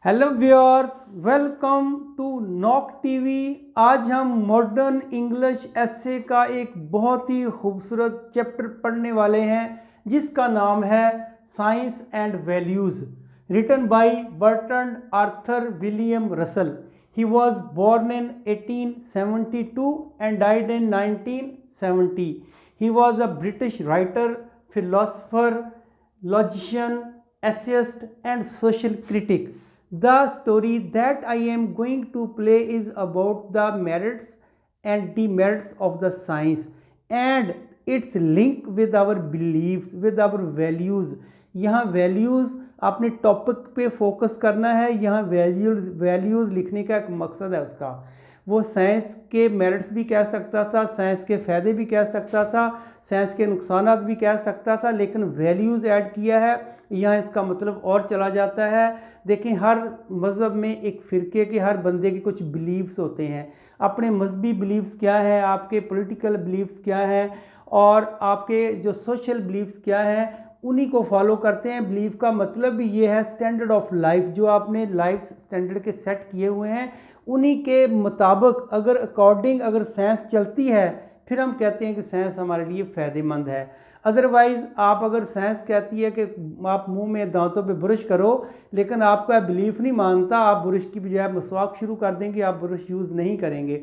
Hello viewers, welcome to Knock TV. आज हम modern English एसे का एक बहुत ही खूबसूरत चैप्टर पढ़ने वाले हैं जिसका नाम है science and values, written by Bertrand Arthur William Russell. He was born in 1872 and died in 1970. He was a British writer, philosopher, logician, essayist and social critic. The story that I am going to play is about the merits and demerits of the science and its link with our beliefs, with our values. यहाँ values आपने topic पे focus करना है। यहाँ values लिखने का एक मकसद है उसका। वो साइंस के मेरिट्स भी कह सकता था, साइंस के फ़ायदे भी कह सकता था, साइंस के नुकसानात भी कह सकता था, लेकिन वैल्यूज़ ऐड किया है। यहाँ इसका मतलब और चला जाता है। देखें, हर मज़हब में एक फ़िरके के हर बंदे के कुछ बिलीव्स होते हैं। अपने मजहबी बिलीव्स क्या है, आपके पॉलिटिकल बिलीव्स क्या हैं और आपके जो सोशल बिलीव्स क्या हैं, उन्हीं को फॉलो करते हैं। बिलीव का मतलब भी ये है स्टैंडर्ड ऑफ लाइफ, जो आपने लाइफ स्टैंडर्ड के सेट किए हुए हैं उन्हीं के मुताबिक अगर साइंस चलती है फिर हम कहते हैं कि साइंस हमारे लिए फ़ायदेमंद है। अदरवाइज़ अगर साइंस कहती है कि आप मुंह में दांतों पे ब्रश करो लेकिन आपका बिलीफ नहीं मानता, आप ब्रश की बजाय मसवाक शुरू कर देंगे, आप ब्रश यूज़ नहीं करेंगे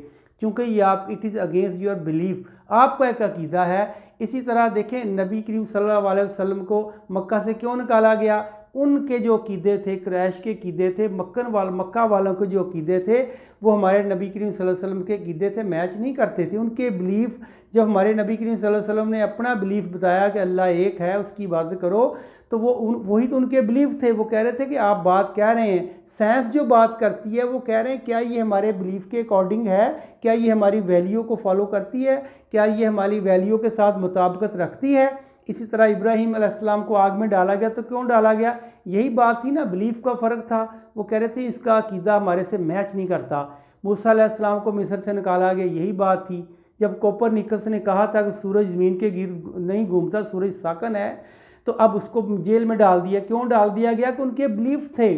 क्योंकि ये it is against your belief, आपका एक अकीदा है। इसी तरह देखें, नबी करीम सल्लल्लाहु अलैहि वसल्लम को मक्का से क्यों निकाला गया? उनके जो अकीदे थे, क्रैश के अकीदे थे, मक्का वालों के जो अकीदे थे वो हमारे नबी करीम सल्लल्लाहु अलैहि वसल्लम के अकीदे से मैच नहीं करते थे। उनके बिलीफ, जब हमारे नबी करीम सल्लल्लाहु अलैहि वसल्लम ने अपना बिलीफ बताया कि अल्लाह एक है, उसकी इबादत करो, तो वही तो उनके बिलीफ थे। वो कह रहे थे कि आप बात कह रहे हैं, साइंस जो बात करती है वो कह रहे हैं क्या ये हमारे बिलीफ के अकॉर्डिंग है, क्या ये हमारी वैल्यू को फॉलो करती है, क्या ये हमारी वैल्यू के साथ मुताबिकत रखती है। इसी तरह इब्राहीम अलैहिस्सलाम को आग में डाला गया, तो क्यों डाला गया? यही बात थी ना, बिलीफ का फ़र्क था। वो कह रहे थे इसका अकीदा हमारे से मैच नहीं करता। मूसा अलैहिस्सलाम को मिस्र से निकाला गया, यही बात थी। जब कोपरनिकस ने कहा था कि सूरज ज़मीन के गिर्द नहीं घूमता, सूरज साकन है, तो अब उसको जेल में डाल दिया। क्यों डाल दिया गया? कि उनके बिलीफ थे।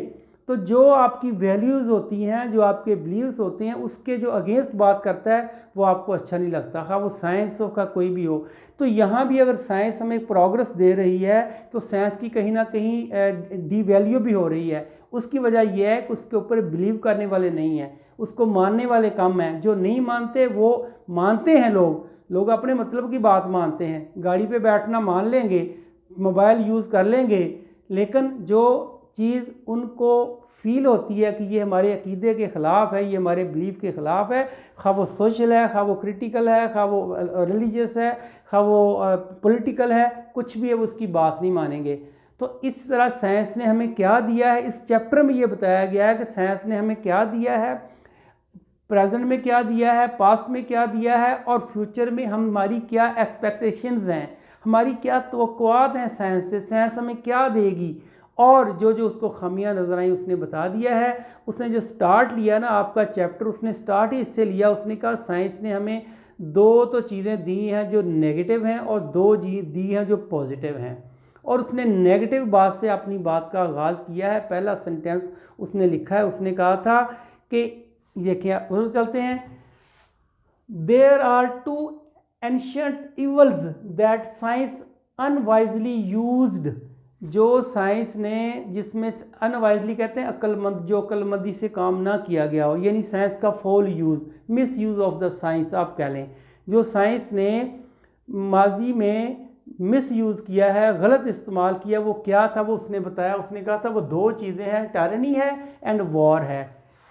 तो जो आपकी वैल्यूज़ होती हैं, जो आपके बिलीव्स होते हैं, उसके जो अगेंस्ट बात करता है वो आपको अच्छा नहीं लगता, हाँ वो साइंस हो का कोई भी हो। तो यहाँ भी अगर साइंस हमें प्रोग्रेस दे रही है तो साइंस की कहीं ना कहीं डी वैल्यू भी हो रही है। उसकी वजह यह है कि उसके ऊपर बिलीव करने वाले नहीं हैं, उसको मानने वाले कम हैं। जो नहीं मानते वो मानते हैं, लोग अपने मतलब की बात मानते हैं। गाड़ी पे बैठना मान लेंगे, मोबाइल यूज़ कर लेंगे, लेकिन जो चीज़ उनको फील होती है कि ये हमारे अकीदे के ख़िलाफ़ है, ये हमारे बिलीफ के ख़िलाफ़ है, खा वो सोशल है, खा वो क्रिटिकल है, खा वो रिलीजियस है, खा वो पॉलिटिकल है, कुछ भी है, उसकी बात नहीं मानेंगे। तो इस तरह साइंस ने हमें क्या दिया है, इस चैप्टर में ये बताया गया है कि साइंस ने हमें क्या दिया है, प्रेजेंट में क्या दिया है, पास्ट में क्या दिया है और फ्यूचर में हमारी क्या एक्सपेक्टेशंस हैं, हमारी क्या तवक्कुआत हैं साइंस से, साइंस हमें क्या देगी। और जो जो उसको खामियां नजर आई उसने बता दिया है। उसने जो स्टार्ट लिया ना आपका चैप्टर, उसने स्टार्ट ही इससे लिया। उसने कहा साइंस ने हमें दो तो चीज़ें दी हैं जो नेगेटिव हैं और दो दी हैं जो पॉजिटिव हैं। और उसने नेगेटिव बात से अपनी बात का आगाज़ किया है। पहला सेंटेंस उसने लिखा है, उसने कहा था कि ये क्या, उधर चलते हैं। There are two ancient evils that science unwisely used. जो साइंस ने, जिसमें अनवाइजली कहते हैं अक्लमंद, जो अक्लमंदी से काम ना किया गया हो, यानी साइंस का fall use, miss use of the science आप कह लें। जो साइंस ने माजी में मिस यूज़ किया है, गलत इस्तेमाल किया, वो क्या था? वो उसने बताया। उसने कहा था वो दो चीज़ें हैं, टायरनी है एंड वॉर है।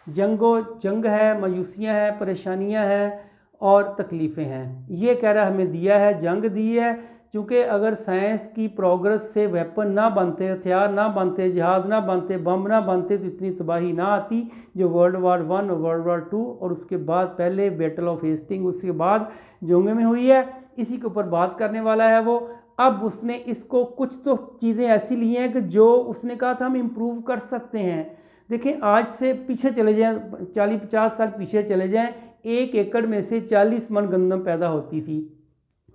जंग है, मायूसियाँ हैं, परेशानियाँ हैं और तकलीफ़ें हैं। ये कह रहा हमें दिया है, जंग दी है। क्योंकि अगर साइंस की प्रोग्रेस से वेपन ना बनते, हथियार ना बनते, जहाज़ ना बनते, बम ना बनते, तो इतनी तबाही ना आती जो वर्ल्ड वार 1 और वर्ल्ड वार 2 और उसके बाद पहले बैटल ऑफ हेस्टिंग, उसके बाद जोंगे में हुई है। इसी के ऊपर बात करने वाला है वो। अब उसने इसको कुछ तो चीज़ें ऐसी ली हैं कि जो उसने कहा था हम इम्प्रूव कर सकते हैं। देखें, आज से पीछे चले जाएं, 40-50 साल पीछे चले जाएं, 1 एकड़ में से 40 मन गंदम पैदा होती थी।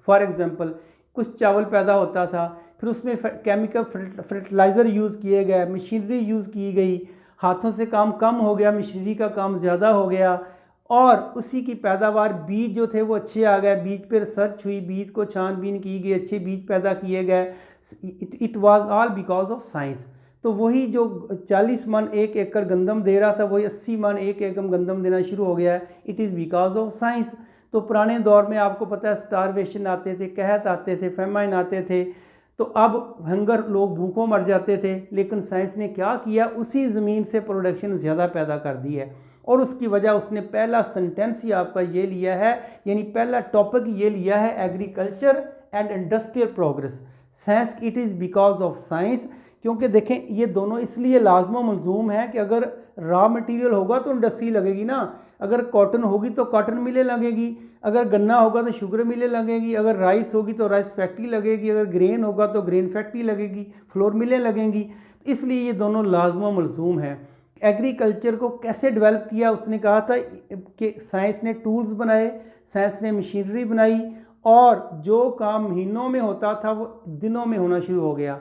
फॉर एग्जांपल कुछ चावल पैदा होता था, फिर उसमें केमिकल फर्टिलाइज़र यूज़ किए गए, मशीनरी यूज़ की गई, हाथों से काम कम हो गया, मशीनरी का काम ज़्यादा हो गया, और उसी की पैदावार, बीज जो थे वो अच्छे आ गए, बीज पर रिसर्च हुई, बीज को छानबीन की गई, अच्छे बीज पैदा किए गए। It was all because of science. तो वही जो 40 मन 1 एकड़ गंदम दे रहा था, वही 80 मन 1 एकड़ गंदम देना शुरू हो गया है। It is because of science. तो पुराने दौर में आपको पता है स्टारवेशन आते थे, कहत आते थे, फेमाइन आते थे, तो अब हंगर, लोग भूखों मर जाते थे। लेकिन साइंस ने क्या किया, उसी ज़मीन से प्रोडक्शन ज़्यादा पैदा कर दी है, और उसकी वजह उसने पहला सेंटेंस ही आपका ये लिया है, यानी पहला टॉपिक ये लिया है, agriculture and industrial progress. Science, it is because of science. क्योंकि देखें ये दोनों इसलिए लाजम मलजूम है कि अगर रॉ मटेरियल होगा तो इंडस्ट्री लगेगी ना, अगर कॉटन होगी तो कॉटन मिलें लगेगी, अगर गन्ना होगा तो शुगर मिलें लगेगी, अगर राइस होगी तो राइस फैक्ट्री लगेगी, अगर ग्रेन होगा तो ग्रेन फैक्ट्री लगेगी, फ्लोर मिलें लगेंगी। इसलिए ये दोनों लाजम मलजूम है। एग्रीकल्चर को कैसे डेवलप किया, उसने कहा था कि साइंस ने टूल्स बनाए, साइंस ने मशीनरी बनाई, और जो काम महीनों में होता था वो दिनों में होना शुरू हो गया,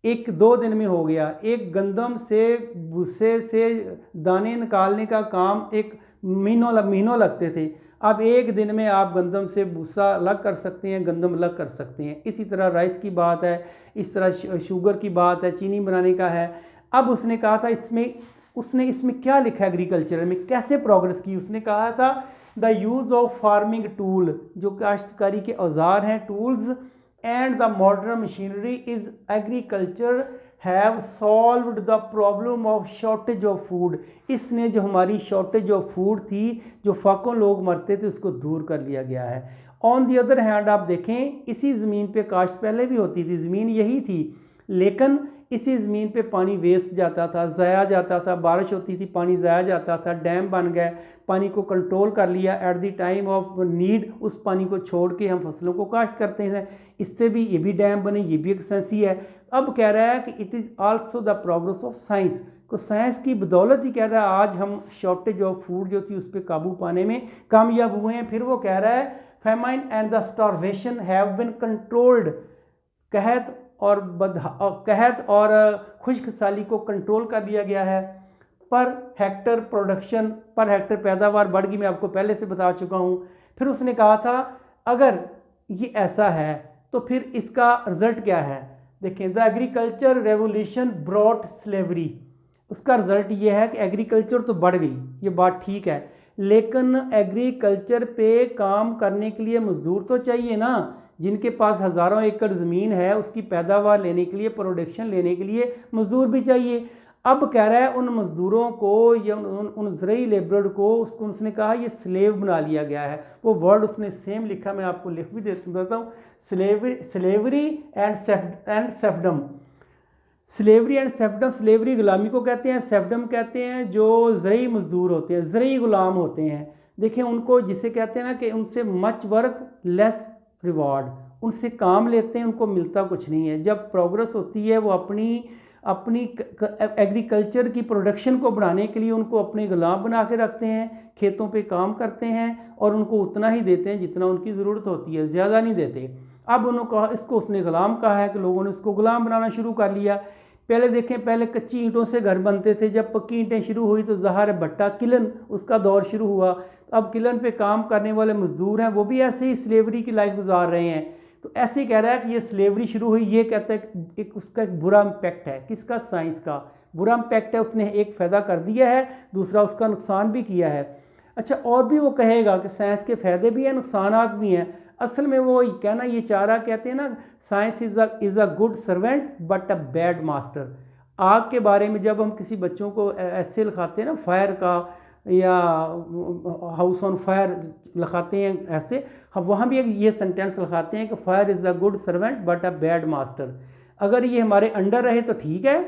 1-2 दिन में हो गया। एक गंदम से, भूसे से दाने निकालने का काम एक महीनों लगते थे, अब 1 दिन में आप गंदम से भूसा अलग कर सकते हैं, गंदम अलग कर सकते हैं। इसी तरह राइस की बात है, इस तरह शुगर की बात है, चीनी बनाने का है। अब उसने कहा था उसने इसमें क्या लिखा है, एग्रीकल्चर में कैसे प्रोग्रेस की, उसने कहा था the use of farming tool, जो काश्तकारी के औजार हैं, tools, and the modern machinery is agriculture have solved the problem of shortage of food. इसने जो हमारी शॉर्टेज ऑफ फूड थी, जो फाकों लोग मरते थे, उसको दूर कर लिया गया है। ऑन दी अदर हैंड आप देखें, इसी ज़मीन पे काश्त पहले भी होती थी, ज़मीन यही थी, लेकिन इसी ज़मीन पे पानी वेस्ट जाता था, ज़ाया जाता था, बारिश होती थी पानी ज़ाया जाता था, डैम बन गए, पानी को कंट्रोल कर लिया, at the time of need उस पानी को छोड़ के हम फसलों को काश्त करते हैं। इससे भी ये भी डैम बने, ये भी एक साइंस ही है। अब कह रहा है कि it is also the progress of science, को साइंस की बदौलत ही कह रहा है आज हम शॉर्टेज ऑफ फूड जो थी उस पर काबू पाने में कामयाब हुए हैं। फिर वो कह रहा है famine and the starvation have been controlled, कहत और खुश्क साली को कंट्रोल कर दिया गया है। Per hectare production, per hectare पैदावार बढ़ गई, मैं आपको पहले से बता चुका हूँ। फिर उसने कहा था अगर ये ऐसा है तो फिर इसका रिजल्ट क्या है। देखें, the agriculture revolution brought slavery, उसका रिजल्ट ये है कि एग्रीकल्चर तो बढ़ गई, ये बात ठीक है, लेकिन एग्रीकल्चर पे काम करने के लिए मजदूर तो चाहिए ना। जिनके पास हज़ारों एकड़ ज़मीन है, उसकी पैदावार लेने के लिए, प्रोडक्शन लेने के लिए मजदूर भी चाहिए। अब कह रहा है उन मजदूरों को या उन ज़रई लेबर को, उसको उसने कहा ये स्लेव बना लिया गया है। वो वर्ड उसने सेम लिखा, मैं आपको लिख भी देता हूँ, slavery and serfdom. Slavery and serfdom, slavery गुलामी को कहते हैं, सेफ्डम कहते हैं जो ज़रई मजदूर होते हैं, ज़रई गुलाम होते हैं। देखें उनको जिसे कहते हैं ना कि उनसे मच वर्क लेस रिवॉर्ड, उनसे काम लेते हैं, उनको मिलता कुछ नहीं है। जब प्रोग्रेस होती है वो अपनी एग्रीकल्चर की प्रोडक्शन को बढ़ाने के लिए उनको अपने गुलाम बना के रखते हैं, खेतों पे काम करते हैं और उनको उतना ही देते हैं जितना उनकी ज़रूरत होती है, ज़्यादा नहीं देते। अब उन्होंने कहा, इसको उसने गुलाम कहा है कि लोगों ने उसको गुलाम बनाना शुरू कर लिया। पहले देखें, पहले कच्ची ईंटों से घर बनते थे, जब पक्की ईंटें शुरू हुई तो ज़ाहिर भट्टा किलन उसका दौर शुरू हुआ। अब किलन पे काम करने वाले मजदूर हैं, वो भी ऐसे ही स्लेवरी की लाइफ गुजार रहे हैं। तो ऐसे ही कह रहा है कि ये स्लेवरी शुरू हुई, ये कहता है कि उसका एक बुरा इम्पैक्ट है। किसका? साइंस का बुरा इम्पैक्ट है। उसने एक फ़ायदा कर दिया है, दूसरा उसका नुकसान भी किया है। अच्छा, और भी वो कहेगा कि साइंस के फ़ायदे भी हैं, नुकसानात भी हैं। असल में वो कहना ये चाह रहा, कहते हैं ना, science is a good servant but a bad master. आग के बारे में जब हम किसी बच्चों को ऐसे लिखाते हैं ना, फायर का या हाउस ऑन फायर लिखाते हैं, ऐसे हम वहाँ भी ये सेंटेंस लिखाते हैं कि fire is a good servant but a bad master. अगर ये हमारे अंडर रहे तो ठीक है,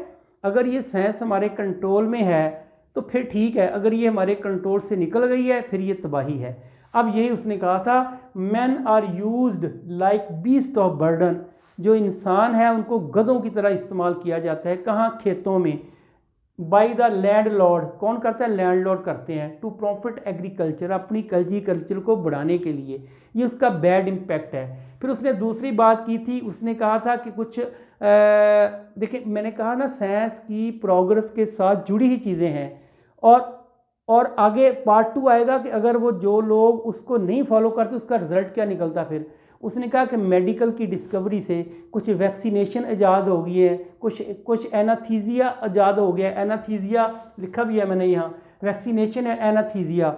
अगर ये साइंस हमारे कंट्रोल में है तो फिर ठीक है, अगर ये हमारे कंट्रोल से निकल गई है फिर ये तबाही है। अब यही उसने कहा था, man are used like beast of burden, जो इंसान है उनको गधों की तरह इस्तेमाल किया जाता है। कहाँ? खेतों में। बाय द लैंडलॉर्ड, कौन करता है? लैंडलॉर्ड करते हैं। टू प्रॉफिट एग्रीकल्चर, अपनी कल्चर को बढ़ाने के लिए, ये उसका बैड इम्पैक्ट है। फिर उसने दूसरी बात की थी, उसने कहा था कि कुछ देखिए मैंने कहा ना साइंस की प्रोग्रेस के साथ जुड़ी ही चीज़ें हैं, और आगे पार्ट 2 आएगा कि अगर वो जो लोग उसको नहीं फॉलो करते उसका रिजल्ट क्या निकलता। फिर उसने कहा कि मेडिकल की डिस्कवरी से कुछ वैक्सीनेशन ईजाद हो गई है, कुछ एनाथीजिया ईजाद हो गया। एनाथीजिया लिखा भी है मैंने यहाँ, वैक्सीनेशन है एनाथीजिया।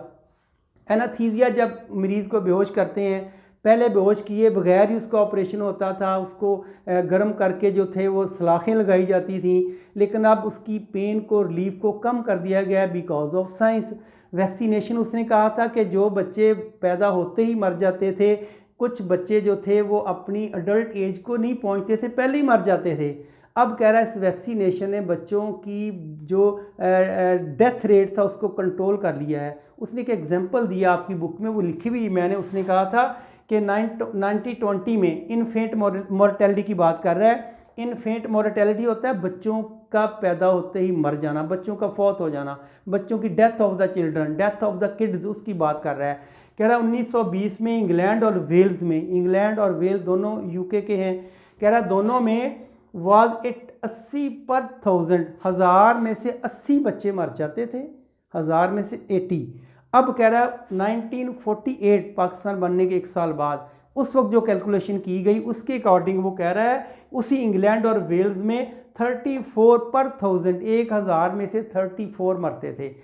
एनाथीजिया जब मरीज़ को बेहोश करते हैं, पहले बेहोश किए बगैर ही उसका ऑपरेशन होता था, उसको गर्म करके जो थे वो सलाखें लगाई जाती थी, लेकिन अब उसकी पेन को रिलीफ को कम कर दिया गया बिकॉज ऑफ साइंस। वैक्सीनेशन उसने कहा था कि जो बच्चे पैदा होते ही मर जाते थे, कुछ बच्चे जो थे वो अपनी अडल्ट एज को नहीं पहुंचते थे, पहले ही मर जाते थे। अब कह रहा है इस वैक्सीनेशन ने बच्चों की जो डेथ रेट था उसको कंट्रोल कर लिया है। उसने एक एग्जांपल दिया आपकी बुक में, वो लिखी हुई मैंने, उसने कहा था कि 1920 में इन्फेंट मोर्टेलिटी की बात कर रहा है। इन्फेंट मोर्टेलिटी होता है बच्चों का पैदा होते ही मर जाना, बच्चों का फौत हो जाना, बच्चों की death of the children, death of the kids, उसकी बात कर रहा है। कह रहा है 1920 में इंग्लैंड और वेल्स में, इंग्लैंड और वेल्स दोनों यूके के हैं, कह रहा है दोनों में वाज इट 80 पर 1000, 1000 में से 80 बच्चे मर जाते थे, 1000 में से 80। अब कह रहा है 1948 पाकिस्तान बनने के 1 साल बाद, उस वक्त जो कैलकुलेशन की गई उसके अकॉर्डिंग वो कह रहा है उसी इंग्लैंड और वेल्स में 34 पर 1000, 1000 में से 34 मरते थे।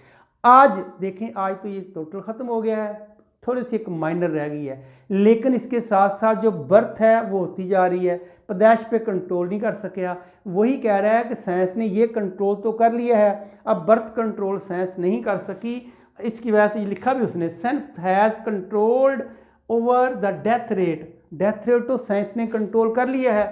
आज देखें, आज तो ये टोटल ख़त्म हो गया है, थोड़ी सी एक माइनर रह गई है, लेकिन इसके साथ साथ जो बर्थ है वो होती जा रही है, पैदाइश पे कंट्रोल नहीं कर सका। वही कह रहा है कि साइंस ने ये कंट्रोल तो कर लिया है, अब बर्थ कंट्रोल साइंस नहीं कर सकी। इसकी वजह से ये लिखा भी उसने, science has controlled over the death rate, death rate तो साइंस ने कंट्रोल कर लिया है,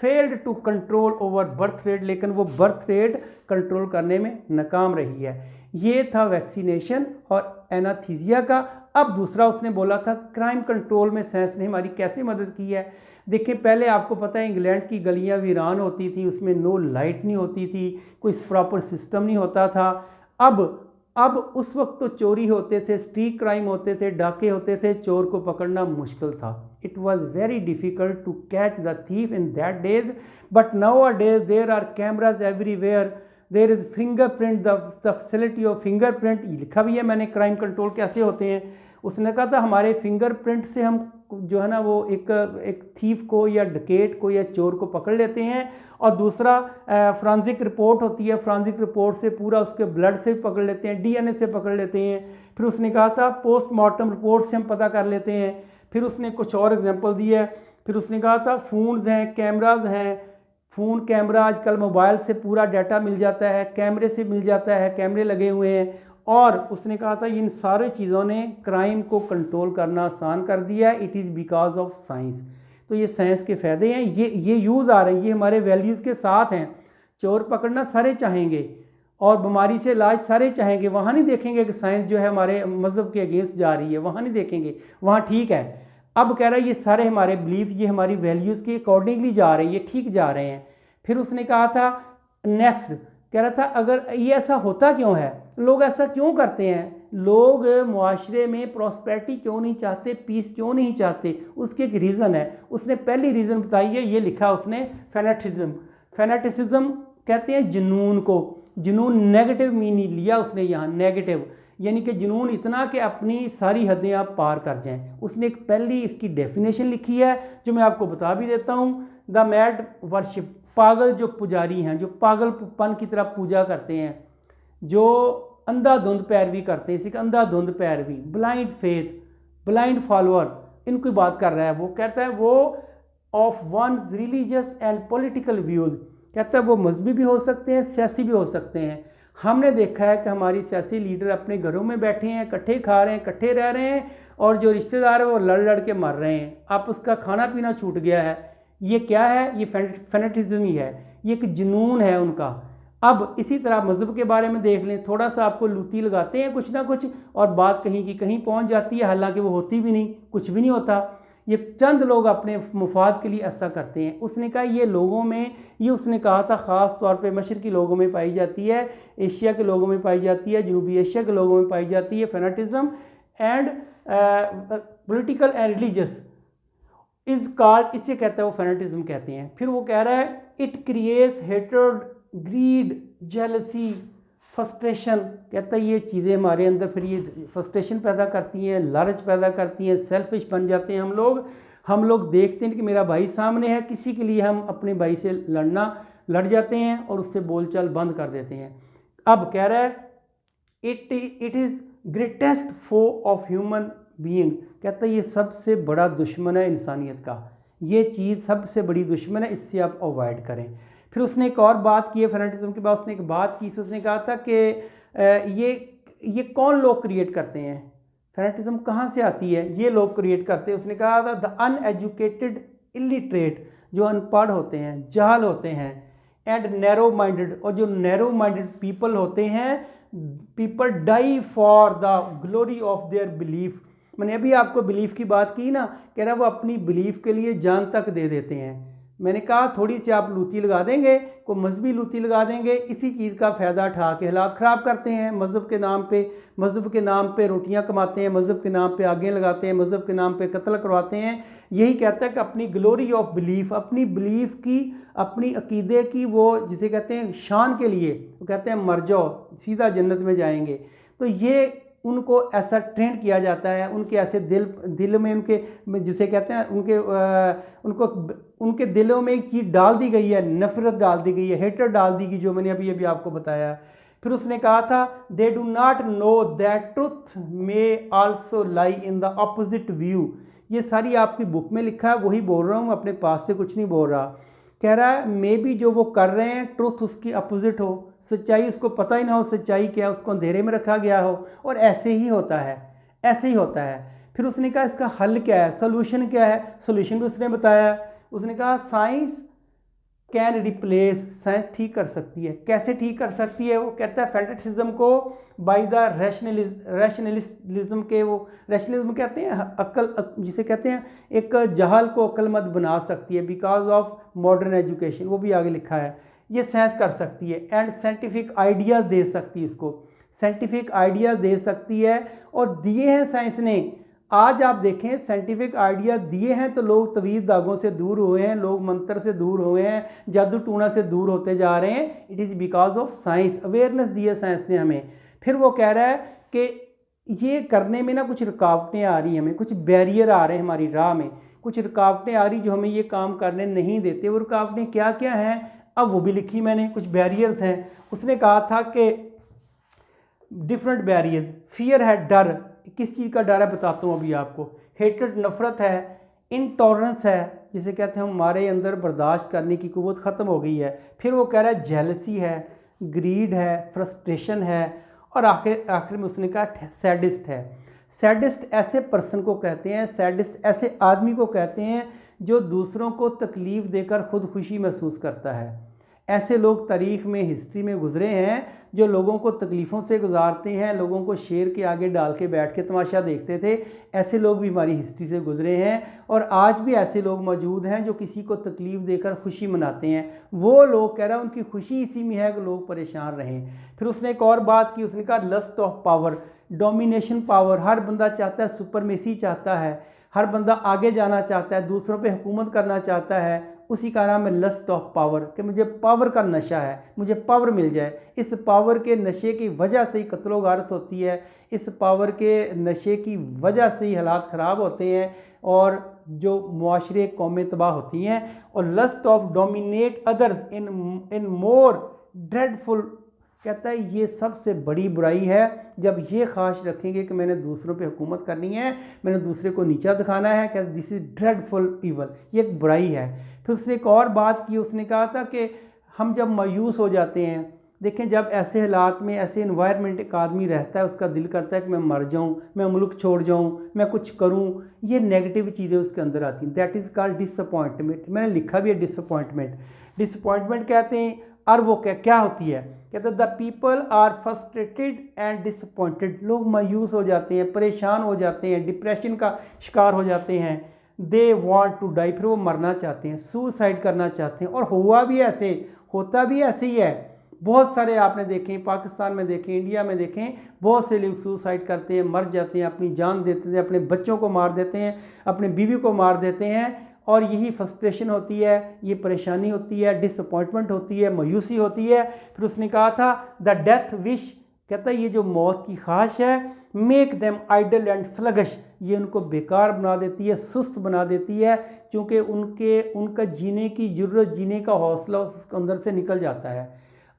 failed to control over birth rate, लेकिन वो बर्थ रेट कंट्रोल करने में नाकाम रही है। ये था वैक्सीनेशन और एनाथीजिया का। अब दूसरा उसने बोला था क्राइम कंट्रोल में साइंस ने हमारी कैसे मदद की है। देखिए पहले आपको पता है इंग्लैंड की गलियां वीरान होती थी, उसमें नो लाइट नहीं होती थी, कोई प्रॉपर सिस्टम नहीं होता था। अब उस वक्त तो चोरी होते थे, स्ट्रीट क्राइम होते थे, डाके होते थे, चोर को पकड़ना मुश्किल था। It was very difficult to catch the thief in that days, but nowadays there are cameras everywhere, there is fingerprint, the facility of fingerprint, लिखा भी है मैंने क्राइम कंट्रोल कैसे होते हैं। उसने कहा था हमारे फिंगरप्रिंट से हम जो है ना वो एक थीफ को या डकेट को या चोर को पकड़ लेते हैं, और दूसरा फ्रांजिक रिपोर्ट होती है, फ्रांजिक रिपोर्ट से पूरा उसके ब्लड से पकड़ लेते हैं, डीएनए से पकड़ लेते हैं। फिर उसने कहा था पोस्टमार्टम रिपोर्ट से हम पता कर लेते हैं। फिर उसने कुछ और एग्जांपल दी है। फिर उसने कहा था फ़ोन्स हैं, कैमराज हैं, फ़ोन कैमरा आजकल मोबाइल से पूरा डाटा मिल जाता है, कैमरे से मिल जाता है, कैमरे लगे हुए हैं। और उसने कहा था इन सारी चीज़ों ने क्राइम को कंट्रोल करना आसान कर दिया है, it is because of science. तो ये साइंस के फ़ायदे हैं, ये यूज़ आ रहे हैं, ये हमारे वैल्यूज़ के साथ हैं। चोर पकड़ना सारे चाहेंगे और बीमारी से इलाज सारे चाहेंगे, वहाँ नहीं देखेंगे कि साइंस जो है हमारे मज़हब के अगेंस्ट जा रही है, वहाँ नहीं देखेंगे, वहाँ ठीक है। अब कह रहा है ये सारे हमारे बिलीफ, ये हमारी वैल्यूज़ के अकॉर्डिंगली जा रहे हैं, ये ठीक जा रहे हैं। फिर उसने कहा था नेक्स्ट, कह रहा था अगर ये ऐसा होता क्यों है, लोग ऐसा क्यों करते हैं, लोग मुआशरे में प्रॉस्पेरिटी क्यों नहीं चाहते, पीस क्यों नहीं चाहते, उसके एक रीज़न है। उसने पहली रीज़न बताई है, ये लिखा उसने, फैनेटिज्म। फैनेटिसिज्म कहते हैं जुनून को, जुनून नेगेटिव मीनिंग लिया उसने यहाँ, नेगेटिव यानी कि जुनून इतना कि अपनी सारी हदें आप पार कर जाएं। उसने एक पहली इसकी डेफिनेशन लिखी है जो मैं आपको बता भी देता हूँ। द मैड वर्शिप, पागल जो पुजारी हैं, जो पागलपन की तरह पूजा करते हैं, जो अंधाधुंध पैरवी करते हैं, इसी का अंधाधुंध पैरवी, ब्लाइंड फेथ, ब्लाइंड फॉलोअर, इनकी बात कर रहा है। वो कहता है वो of one religious and political views, कहता है वो मजहबी भी हो सकते हैं, सियासी भी हो सकते हैं। हमने देखा है कि हमारी सियासी लीडर अपने घरों में बैठे हैं, इकट्ठे खा रहे हैं, इकट्ठे रह रहे हैं, और जो रिश्तेदार है वो लड़ लड़ के मर रहे हैं, आपस का खाना पीना छूट गया है। ये क्या है, ये फैनेटिज्म ही है, ये एक जुनून है उनका। अब इसी तरह मज़हब के बारे में देख लें, थोड़ा सा आपको लूती लगाते हैं कुछ ना कुछ और बात कहीं की कहीं पहुंच जाती है, हालांकि वो होती भी नहीं, कुछ भी नहीं होता। ये चंद लोग अपने मुफाद के लिए ऐसा करते हैं। उसने कहा ये लोगों में, ये उसने कहा था ख़ास तौर पे मशरक़ी लोगों में पाई जाती है, एशिया के लोगों में पाई जाती है, जनूबी एशिया के लोगों में पाई जाती है, फेनेटिज़म एंड पॉलिटिकल एंड रिलीजियस इस कार, इसे कहता है वो फेनेटिज़म कहते हैं। फिर वो कह रहा है it creates hatred, greed, jealousy, frustration, कहता है ये चीज़ें हमारे अंदर फिर ये फ्रस्ट्रेशन पैदा करती हैं, लालच पैदा करती हैं, सेल्फिश बन जाते हैं हम लोग देखते हैं कि मेरा भाई सामने है, किसी के लिए हम अपने भाई से लड़ जाते हैं और उससे बोलचाल बंद कर देते हैं। अब कह रहा है it is greatest foe of human being, कहता है ये सबसे बड़ा दुश्मन है इंसानियत का, ये चीज़ सबसे बड़ी दुश्मन है, इससे आप अवॉइड करें। फिर उसने एक और बात की है फेनेटिज़म के बाद, उसने एक बात की, उसने कहा था कि ये कौन लोग क्रिएट करते हैं, फेनेटिज़म कहाँ से आती है, ये लोग क्रिएट करते हैं। उसने कहा था द अनएजुकेटेड, इलिटरेट, जो अनपढ़ होते हैं, जाहल होते हैं, एंड नैरो माइंडेड, और जो नैरो माइंडेड पीपल होते हैं, people die for the glory of their belief. मैंने अभी आपको बिलीफ की बात की ना, कह रहा वो अपनी बिलीफ के लिए जान तक दे देते हैं। मैंने कहा थोड़ी सी आप लूती लगा देंगे, को मजहबी लूती लगा देंगे, इसी चीज़ का फ़ायदा उठा के हालात ख़राब करते हैं। मज़हब के नाम पे रोटियां कमाते हैं, मज़हब के नाम पे आगे लगाते हैं, मज़हब के नाम पे कत्ल करवाते हैं। यही कहता है कि अपनी ग्लोरी ऑफ बिलीफ, अपनी बिलीफ की, अपनी अकीदे की, वो जिसे कहते हैं शान के लिए, वो कहते हैं मर जाओ सीधा जन्नत में जाएंगे। तो ये उनको ऐसा ट्रेंड किया जाता है, उनके ऐसे दिल में उनके जिसे कहते हैं उनके दिलों में एक चीज़ डाल दी गई है, नफरत डाल दी गई है, हेटर डाल दी गई, जो मैंने अभी आपको बताया। फिर उसने कहा था they do not know that truth may also lie in the opposite view. ये सारी आपकी बुक में लिखा है, वही बोल रहा हूँ, अपने पास से कुछ नहीं बोल रहा। कह रहा है मे बी जो वो कर रहे हैं ट्रुथ उसकी अपोजिट हो, सच्चाई उसको पता ही ना हो सच्चाई क्या है, उसको अंधेरे में रखा गया हो, और ऐसे ही होता है, ऐसे ही होता है। फिर उसने कहा इसका हल क्या है, सोल्यूशन क्या है, सोल्यूशन भी उसने बताया। उसने कहा साइंस कैन रिप्लेस, साइंस ठीक कर सकती है। कैसे ठीक कर सकती है? वो कहता है फेनेटिसिज्म को बाय द रैशनलिज्म के, वो रैशनलिज्म कहते हैं अक्ल, जिसे कहते हैं एक जहाल को अक्लमंद बना सकती है बिकॉज ऑफ मॉडर्न एजुकेशन, वो भी आगे लिखा है। ये साइंस कर सकती है एंड साइंटिफिक आइडियाज़ दे सकती है, इसको साइंटिफिक आइडियाज़ दे सकती है, और दिए हैं साइंस ने। आज आप देखें साइंटिफिक आइडिया दिए हैं तो लोग तवीज़ दागों से दूर हुए हैं, लोग मंत्र से दूर हुए हैं, जादू टूना से दूर होते जा रहे हैं। It is because of science, awareness दी है साइंस ने हमें। फिर वो कह रहा है कि ये करने में ना कुछ रुकावटें आ रही हैं, हमें कुछ बैरियर आ रहे हैं हमारी राह में, कुछ रुकावटें आ रही जो हमें ये काम करने नहीं देते। वो रुकावटें क्या क्या हैं, अब वो भी लिखी मैंने, कुछ बैरियर्स हैं। उसने कहा था कि डिफरेंट बैरियर्स, फियर है, डर, किस चीज़ का डर है बताता हूँ अभी आपको। हेट्रेड, नफरत है। इनटॉलरेंस है, जिसे कहते हैं हमारे अंदर बर्दाश्त करने की कुव्वत ख़त्म हो गई है। फिर वो कह रहा है जेलसी है, ग्रीड है, फ्रस्ट्रेशन है, और आखिर में उसने कहा सैडिस्ट है। सैडिस्ट ऐसे पर्सन को कहते हैं, सैडिस्ट ऐसे आदमी को कहते हैं जो दूसरों को तकलीफ़ देकर खुद खुशी महसूस करता है। ऐसे लोग तारीख़ में, हिस्ट्री में गुजरे हैं जो लोगों को तकलीफ़ों से गुजारते हैं, लोगों को शेर के आगे डाल के बैठ के तमाशा देखते थे। ऐसे लोग भी हमारी हिस्ट्री से गुजरे हैं, और आज भी ऐसे लोग मौजूद हैं जो किसी को तकलीफ़ देकर खुशी मनाते हैं। वो लोग कह रहा है उनकी खुशी इसी में है कि लोग परेशान रहें। फिर उसने एक और बात की, उसने कहा lust of power, domination power. हर बंदा चाहता है, सुपरमेसी चाहता है, हर बंदा आगे जाना चाहता है, दूसरों पे हुकूमत करना चाहता है। उसी का नाम है लस्ट ऑफ पावर, कि मुझे पावर का नशा है, मुझे पावर मिल जाए। इस पावर के नशे की वजह से ही कत्लो गारत होती है, इस पावर के नशे की वजह से ही हालात ख़राब होते हैं, और जो मुआशरे कौमें तबाह होती हैं। और lust of dominate others in more dreadful, कहता है ये सबसे बड़ी बुराई है जब ये ख्वाहिश रखेंगे कि मैंने दूसरों पे हुकूमत करनी है, मैंने दूसरे को नीचा दिखाना है, कहते दिस इज़ ड्रेडफुल इवल, ये एक बुराई है। फिर उसने एक और बात की, उसने कहा था कि हम जब मायूस हो जाते हैं, देखें जब ऐसे हालात में, ऐसे इन्वायरमेंट एक आदमी रहता है, उसका दिल करता है कि मैं मर जाऊं, मैं मुल्क छोड़ जाऊं, मैं कुछ करूं, ये नेगेटिव चीज़ें उसके अंदर आती हैं। That is called disappointment. मैंने लिखा भी है डिसअपॉइंटमेंट। डिसअपॉइंटमेंट कहते हैं, और वो क्या होती है, कहते हैं the people are frustrated and disappointed. लोग मायूस हो जाते हैं, परेशान हो जाते हैं, डिप्रेशन का शिकार हो जाते हैं। दे वांट टू डाई, फिर वो मरना चाहते हैं, सुसाइड करना चाहते हैं। और हुआ भी ऐसे, होता भी ऐसे ही है। बहुत सारे आपने देखें, पाकिस्तान में देखें, इंडिया में देखें, बहुत से लोग सुसाइड करते हैं, मर जाते हैं, अपनी जान देते हैं, अपने बच्चों को मार देते हैं, अपने बीवी को मार देते हैं। और यही फ्रस्ट्रेशन होती है, ये परेशानी होती है, डिसअपॉइंटमेंट होती है, मायूसी होती है। फिर उसने कहा था द डेथ विश, कहता है ये जो मौत की ख्वाहिश है, मेक देम आइडल एंड स्लगश, ये उनको बेकार बना देती है, सुस्त बना देती है, क्योंकि उनका जीने की ज़रूरत, जीने का हौसला उसके अंदर से निकल जाता है।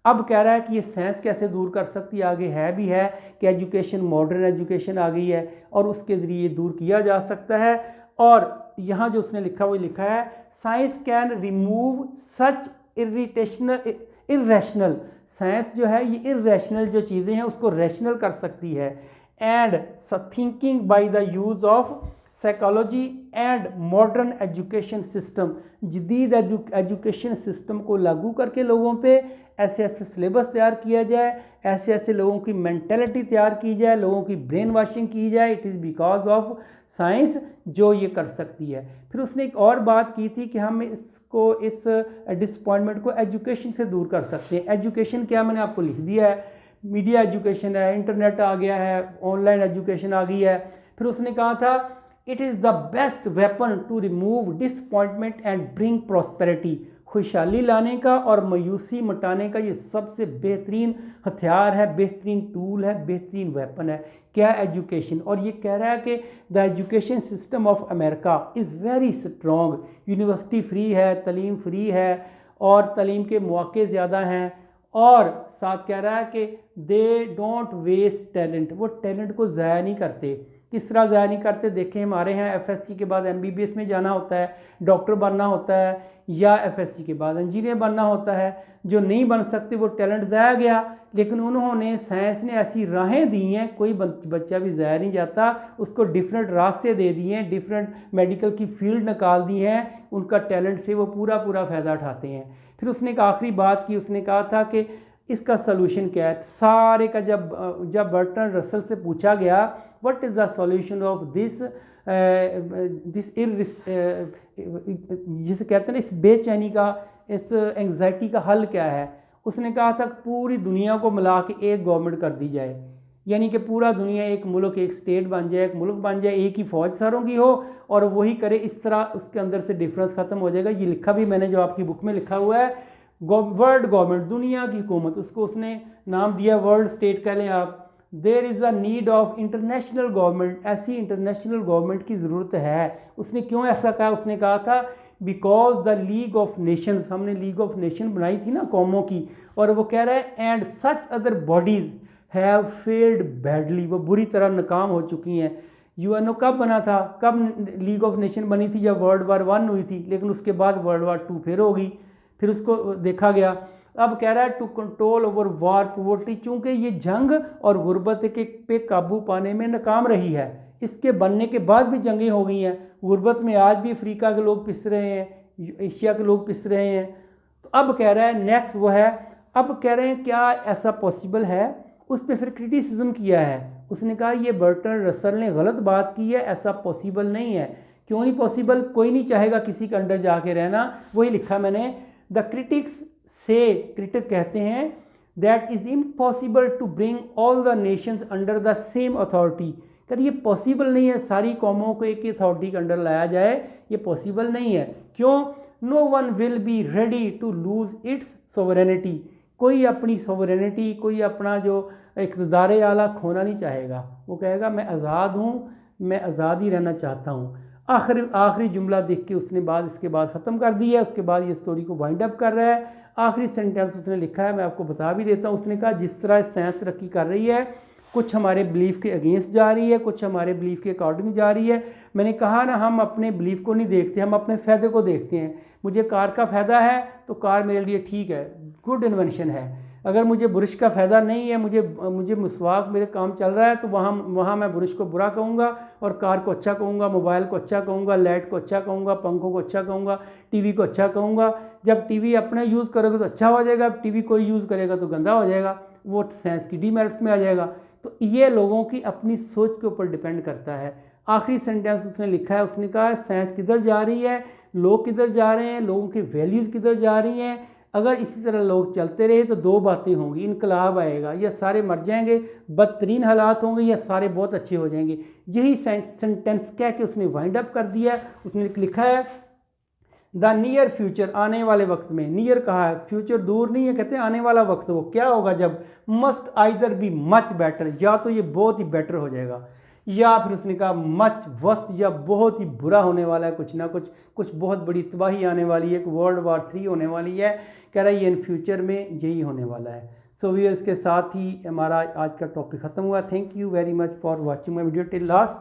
अब कह रहा है कि ये साइंस कैसे दूर कर सकती है, आगे है भी है कि एजुकेशन, मॉडर्न एजुकेशन आ गई है और उसके ज़रिए दूर किया जा सकता है। और यहाँ जो उसने लिखा वो लिखा है, science can remove such irrational, science जो है ये इरेशनल जो चीज़ें हैं उसको रैशनल कर सकती है। And thinking by the use of psychology and modern education system, जदीद एजुकेशन सिस्टम को लागू करके लोगों पे ऐसे ऐसे सिलेबस तैयार किया जाए, ऐसे ऐसे लोगों की मेंटेलिटी तैयार की जाए, लोगों की ब्रेन वॉशिंग की जाए। It is because of science जो ये कर सकती है। फिर उसने एक और बात की थी कि हम इसको, इस डिसअपॉइंटमेंट को एजुकेशन से दूर कर सकते हैं। एजुकेशन क्या, मैंने आपको लिख दिया है, मीडिया एजुकेशन है, इंटरनेट आ गया है, ऑनलाइन एजुकेशन आ गई है। फिर उसने कहा था it is the best weapon to remove disappointment and bring prosperity, खुशहाली लाने का और मायूसी मिटाने का ये सबसे बेहतरीन हथियार है, बेहतरीन टूल है, बेहतरीन वेपन है। क्या, एजुकेशन। और ये कह रहा है कि the education system of America is very strong, university free है, तालीम फ्री है और तालीम के मौके ज़्यादा हैं। और साथ कह रहा है कि दे डोंट वेस्ट टैलेंट, वो टैलेंट को ज़ाया नहीं करते। किस तरह ज़ाया नहीं करते, देखें हमारे यहाँ एफएससी के बाद एमबीबीएस में जाना होता है, डॉक्टर बनना होता है, या एफएससी के बाद इंजीनियर बनना होता है। जो नहीं बन सकते वो टैलेंट ज़ाया गया, लेकिन उन्होंने, साइंस ने ऐसी राहें दी हैं, कोई बच्चा भी ज़ाया नहीं जाता, उसको डिफरेंट रास्ते दे दिए हैं, डिफरेंट मेडिकल की फील्ड निकाल दी हैं, उनका टैलेंट से वो पूरा फ़ायदा उठाते हैं। फिर उसने एक आखिरी बात की, उसने कहा था कि इसका सलूशन क्या है सारे का। जब बर्टन रसल से पूछा गया what is the solution of this जिसे कहते हैं ना इस बेचैनी का, इस एंग्जाइटी का हल क्या है, उसने कहा था पूरी दुनिया को मिला के एक गवर्नमेंट कर दी जाए, यानी कि पूरा दुनिया एक मुल्क, एक स्टेट बन जाए, एक मुल्क बन जाए, एक ही फ़ौज सारों की हो और वही करे। इस तरह उसके अंदर से डिफरेंस ख़त्म हो जाएगा। ये लिखा भी मैंने जो आपकी बुक में लिखा हुआ है, वर्ल्ड गवर्नमेंट, दुनिया की हुकूमत, उसको उसने नाम दिया वर्ल्ड स्टेट कह लें आप। There is a need of international government, ऐसी इंटरनेशनल गवर्नमेंट की ज़रूरत है। उसने क्यों ऐसा कहा, उसने कहा था because the league of Nations, हमने लीग ऑफ नेशन बनाई थी ना कौमों की, और वो कह रहा है and such other bodies have failed badly, वो बुरी तरह नाकाम हो चुकी हैं। यूएनओ कब बना था, कब लीग ऑफ नेशन बनी थी, जब वर्ल्ड वार 1 हुई थी, लेकिन उसके बाद वर्ल्ड वार 2 फिर हो गई, फिर उसको देखा गया। अब कह रहा है to control over war poverty, चूँकि ये जंग और गुर्बत के पे काबू पाने में नाकाम रही है, इसके बनने के बाद भी जंगें हो गई हैं, गुर्बत में आज भी अफ्रीका के लोग पिस रहे हैं, एशिया के लोग पिस रहे हैं। तो अब कह रहा है नेक्स्ट वो है, अब कह रहे हैं क्या ऐसा पॉसिबल है, उस पर फिर क्रिटिसिज्म किया है। उसने कहा ये बर्टन रसल ने गलत बात की है, ऐसा पॉसिबल नहीं है। क्यों नहीं पॉसिबल, कोई नहीं चाहेगा किसी के अंडर जाके रहना, वही लिखा मैंने। द क्रिटिक्स से, क्रिटिक कहते हैं that is impossible to bring all the nations under the same authority, कर ये पॉसिबल नहीं है सारी कौमों को एक ही अथॉरिटी के अंडर लाया जाए, ये पॉसिबल नहीं है। क्यों, no one will be ready to lose its sovereignty, कोई अपनी सोवरेनिटी, कोई अपना जो इक़्तिदार आला खोना नहीं चाहेगा, वो कहेगा मैं आज़ाद हूँ, मैं आज़ाद ही रहना चाहता हूँ। आखिरी जुमला देख के उसने इसके बाद ख़त्म कर दिया है, उसके बाद ये स्टोरी को वाइंड अप कर रहा है। आखिरी सेंटेंस उसने लिखा है, मैं आपको बता भी देता हूँ। उसने कहा जिस तरह साइंस तरक्की कर रही है, कुछ हमारे बिलीफ के अगेंस्ट जा रही है, कुछ हमारे बिलीफ के अकॉर्डिंग जा रही है। मैंने कहा ना, हम अपने बिलीफ को नहीं देखते, हम अपने फ़ायदे को देखते हैं। मुझे कार का फ़ायदा है तो कार मेरे लिए ठीक है, गुड इन्वेंशन है। अगर मुझे बुरश का फ़ायदा नहीं है, मुझे मिसवाक मेरे काम चल रहा है, तो वहाँ मैं बुरश को बुरा कहूँगा और कार को अच्छा कहूँगा, मोबाइल को अच्छा कहूँगा, लाइट को अच्छा कहूँगा, पंखों को अच्छा कहूँगा, टीवी को अच्छा कहूँगा। जब टीवी अपने यूज़ करोगे तो अच्छा हो जाएगा, टीवी कोई यूज़ करेगा तो गंदा हो जाएगा, वो साइंस की डीमेरिट्स में आ जाएगा। तो ये लोगों की अपनी सोच के ऊपर डिपेंड करता है। आखिरी सेंटेंस उसने लिखा है, उसने कहा साइंस किधर जा रही है, लोग किधर जा रहे हैं, लोगों की वैल्यूज़ किधर जा रही हैं। अगर इसी तरह लोग चलते रहे तो दो बातें होंगी, इनकलाब आएगा, या सारे मर जाएंगे, बदतरीन हालात होंगे, या सारे बहुत अच्छे हो जाएंगे। यही सेंटेंस कह के उसने वाइंड अप कर दिया। उसने लिखा है द नियर फ्यूचर, आने वाले वक्त में, नियर कहा है, फ्यूचर दूर नहीं है, कहते हैं आने वाला वक्त वो क्या होगा जब must either be much better, या तो ये बहुत ही बेटर हो जाएगा, या फिर उसने कहा मच वर्स्ट, या बहुत ही बुरा होने वाला है, कुछ ना कुछ बहुत बड़ी तबाही आने वाली है, वर्ल्ड वॉर 3 होने वाली है। कह रहा है ये इन फ्यूचर में यही होने वाला है। सो व्यूअर्स, इसके साथ ही हमारा आज का टॉपिक ख़त्म हुआ। Thank you very much for watching my video till last.